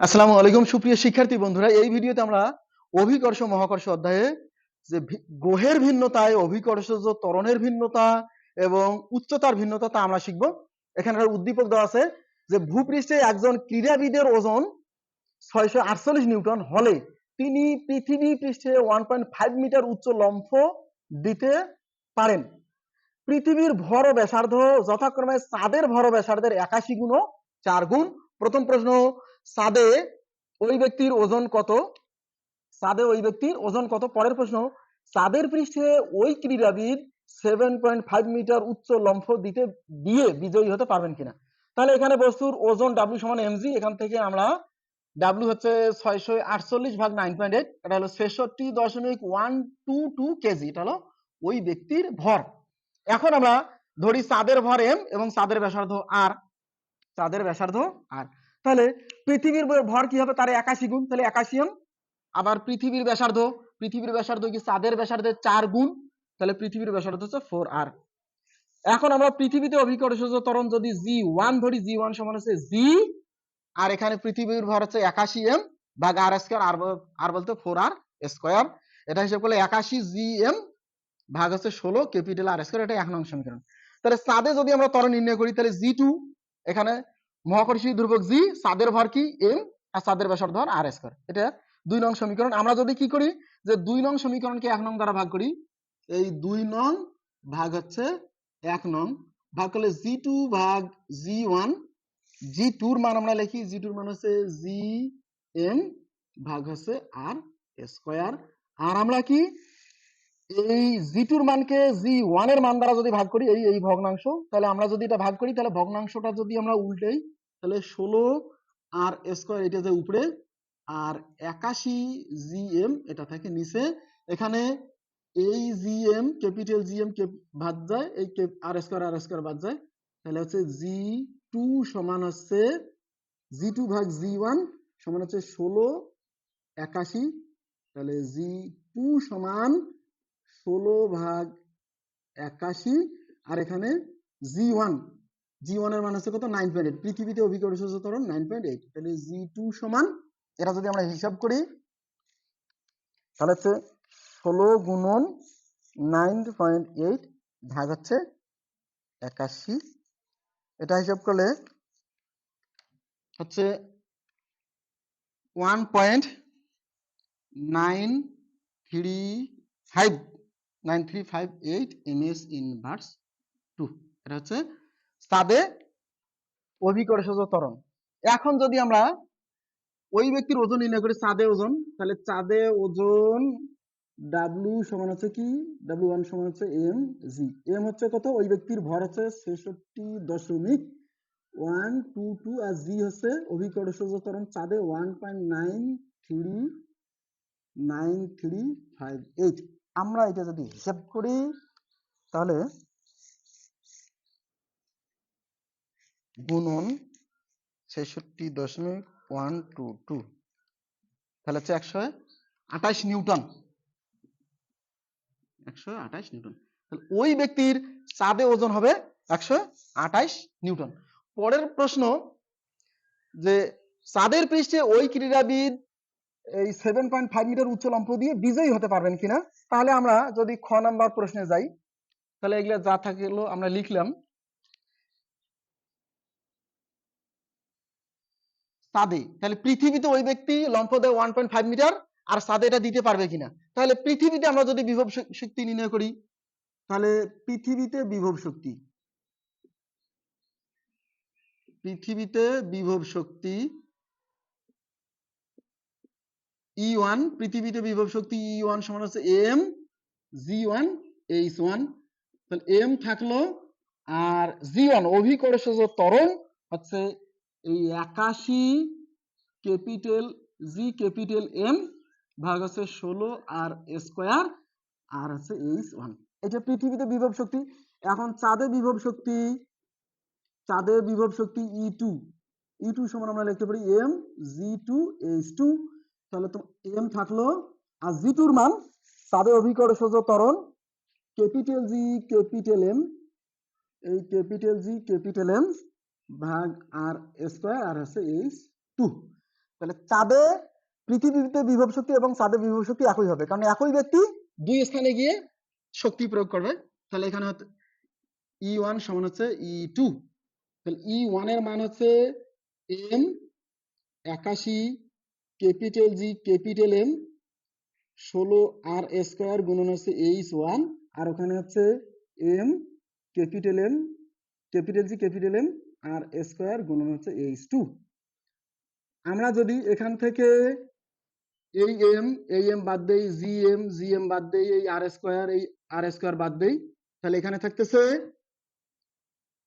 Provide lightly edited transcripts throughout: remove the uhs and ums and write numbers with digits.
আসসালামু আলাইকুম সুপ্রিয় শিক্ষার্থী বন্ধুরা, এই ভিডিওতে আমরা অভিকর্ষ মহাকর্ষ অধ্যায়ে যে গ্রহের ভিন্নতায় অভিকর্ষজ ত্বরণের ভিন্নতা এবং উচ্চতার ভিন্নতা তা আমরা শিখব। এখানে একটা উদ্দীপক দেওয়া আছে যে ভূপৃষ্ঠে একজন ক্রীড়াবিদের ওজন 648 নিউটন হলে তিনি পৃথিবী পৃষ্ঠে 1.5 মিটার উচ্চ লম্ফ দিতে পারেন। পৃথিবীর ভর ও ব্যাসার্ধ যথাক্রমে চাঁদের ভর ও ব্যাসার্ধের 81 গুণ ও 4 গুণ। প্রথম প্রশ্ন, চাঁদে ওই ব্যক্তির ওজন কত? চাঁদে ওই ব্যক্তির ওজন কত? পরের প্রশ্ন, চাঁদের পৃষ্ঠে ওই ক্রীড়াবিদ 7.5 মিটার উচ্চ লম্ফ দিয়ে বিজয়ী হতে পারবেন কিনা? তাহলে এখানে বস্তুর ওজন W সমান mg, এখান থেকে আমরা W হচ্ছে 648 ভাগ 9.8, এটা হলো 66.122 কেজি, এটা হলো ওই ব্যক্তির ভর। এখন আমরা ধরি চাঁদের ভর m এবং চাঁদের ব্যাসার্ধ r, চাঁদের ব্যাসার্ধ r। তাহলে পৃথিবীর ভর কি হবে? তার 81 গুণ, তাহলে 81 m। আবার পৃথিবীর ব্যাসার্ধ কি চাঁদের ব্যাসার্ধের 4 গুণ, তাহলে পৃথিবীর ব্যাসার্ধ হচ্ছে 4r। এখন আমরা পৃথিবীতে অভিকর্ষজ ত্বরণ যদি g1 ধরি, g1 সমান হচ্ছে g, আর এখানে পৃথিবীর ভর হচ্ছে 81 m ভাগ r স্কয়ার, আর বলতে 4r স্কয়ার। এটা হিসাব করলে 81 gm ভাগ হচ্ছে 16 ক্যাপিটাল আর স্কয়ার, এটা 1 নং সমীকরণ। তাহলে চাঁদে যদি আমরা ত্বরণ নির্ণয় করি, তাহলে g2, এখানে মহাকর্ষীয় ধ্রুবক g, চাঁদের ভর কি m, আর চাঁদের ব্যাসার্ধ আর স্কয়ার, এটা 2 নং সমীকরণ। আমরা যদি কি করি যে 2 নং সমীকরণকে 1 নং দ্বারা ভাগ করি, এই 2 নং ভাগ হচ্ছে 1 নং, ভাগ করলে g2 ভাগ g1, g2 এর মান আমরা লিখি, g2 এর মান হচ্ছে gm ভাগ হচ্ছে r স্কয়ার। আর আমরা কি এই g2 এর মানকে g1 এর মান দ্বারা যদি ভাগ করি, এই ভগ্নাংশ, তাহলে আমরা যদি এটা ভাগ করি, তাহলে ভগ্নাংশটা যদি আমরা উল্টেই, তাহলে 16 আর স্কয়ার এটা যে উপরে, আর 81 gm এটা থাকে নিচে। এখানে এই gm, ক্যাপিটাল gm বাদ যায়, এই আর স্কয়ার বাদ যায়, তাহলে হচ্ছে g2 সমান হচ্ছে g2 ভাগ g1 সমান হচ্ছে 16 81, তাহলে g2 সমান 16 ভাগ 81, আর এখানে g1 এর মান হচ্ছে কত? 9.8। পৃথিবীতে অভিকর্ষজ ত্বরণ 9.8, তাহলে g2 সমান, এটা যদি আমরা হিসাব করি, তাহলে হচ্ছে 16 গুণন 9.8 ভাগ হচ্ছে 81, এটা হিসাব করলে হচ্ছে 1.9358 ms ইনভার্স 2, এটা হচ্ছে চাঁদে অভিকর্ষজ ত্বরণ। এখন যদি আমরা ওই ব্যক্তির ওজন নির্ণয় করি, চাঁদে ওজন, তাহলে চাঁদে ওজন W সমান হচ্ছে কি, W1 সমান হচ্ছে mg। m হচ্ছে কত? ওই ব্যক্তির ভর হচ্ছে 66.122, আর g হচ্ছে অভিকর্ষজ ত্বরণ চাঁদে 1.9358। আমরা এটা যদি হিসাব করি, তাহলে গুণন 66.122, তাহলে হচ্ছে 128 নিউটন, 128 নিউটন। তাহলে ওই ব্যক্তির চাঁদে ওজন হবে 128 নিউটন। পরের প্রশ্ন, যে চাঁদের পৃষ্ঠে ওই ক্রীড়াবিদ এই 7.5 মিটার উচ্চ লম্ফ দিয়ে বিজয়ী হতে পারবেন কিনা? তাহলে আমরা যদি খ নাম্বার প্রশ্নে যাই, তাহলে এগুলো যা থাকলো আমরা লিখলাম। চাঁদে, তাহলে পৃথিবীতে ওই ব্যক্তি লম্ফ দেয় 1.5 মিটার, আর চাঁদে এটা দিতে পারবে কিনা? তাহলে পৃথিবীতে আমরা যদি বিভব শক্তি নির্ণয় করি, তাহলে পৃথিবীতে বিভব শক্তি E1, পৃথিবীতে বিভব শক্তি E1 সমান হচ্ছে m g1 h1, তাহলে m থাকলো, আর g1 অভিকর্ষজ ত্বরণ হচ্ছে এই 81 ক্যাপিটাল G ক্যাপিটাল M ভাগ হচ্ছে 16 আর স্কয়ার, আর হচ্ছে h1, এটা পৃথিবীতে বিভব শক্তি। এখন চাঁদে বিভব শক্তি E2 সমান আমরা লিখতে পারি m g2 h2, তাহলে তো m থাকলো, আর g2 এর মান চাঁদে অভিকর্ষজ ত্বরণ ক্যাপিটাল G ক্যাপিটাল M, এই ক্যাপিটাল G ক্যাপিটাল M ভাগ আর স্কয়ার, আর হচ্ছে h2। তাহলে চাঁদে পৃথিবীতে বিভব শক্তি এবং চাঁদে বিভব শক্তি একই হবে, কারণ একই ব্যক্তি দুই স্থানে গিয়ে শক্তি প্রয়োগ করবে। তাহলে এখানে E1 সমান হচ্ছে E2, তাহলে E1 এর মান হচ্ছে M 81 ক্যাপিটাল জি ক্যাপিটাল M 16 আর স্কয়ার গুণন হচ্ছে H1, আর ওখানে হচ্ছে M ক্যাপিটাল M ক্যাপিটাল জি ক্যাপিটাল M আর স্কয়ার গুণন হচ্ছে H2। আমরা যদি এখান থেকে এই এম বাদ দেই, জি এম বাদ দেই, এই আর স্কয়ার বাদ দেই, তাহলে এখানে থাকতেছে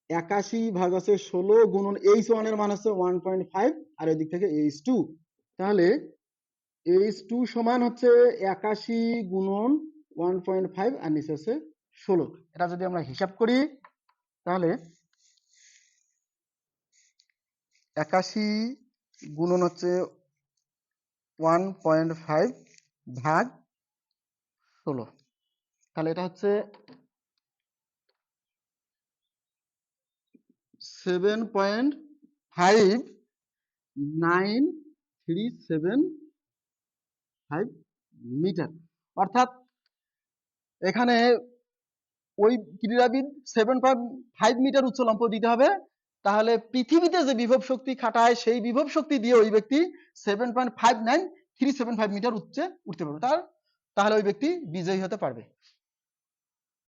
81/16 গুণন H1 এর মান হচ্ছে 1.5 আর এদিক থেকে H2, তাহলে H2 সমান হচ্ছে 81 গুণন 1.5 আর নিচে হচ্ছে 16। এটা যদি আমরা হিসাব করি তাহলে 81 গুণন হচ্ছে 1.5 ভাগ 16, তাহলে এটা হচ্ছে 7.9375 মিটার। অর্থাৎ এখানে ওই ক্রীড়াবিদ 7.5 মিটার উচ্চলম্ব দিতে হবে, তাহলে পৃথিবীতে যে বিভব শক্তি খাটায় সেই বিভব শক্তি দিয়ে ওই ব্যক্তি 7.59375 মিটার উচ্চে উঠতে পারবে, তাহলে ওই ব্যক্তি বিজয়ী হতে পারবে।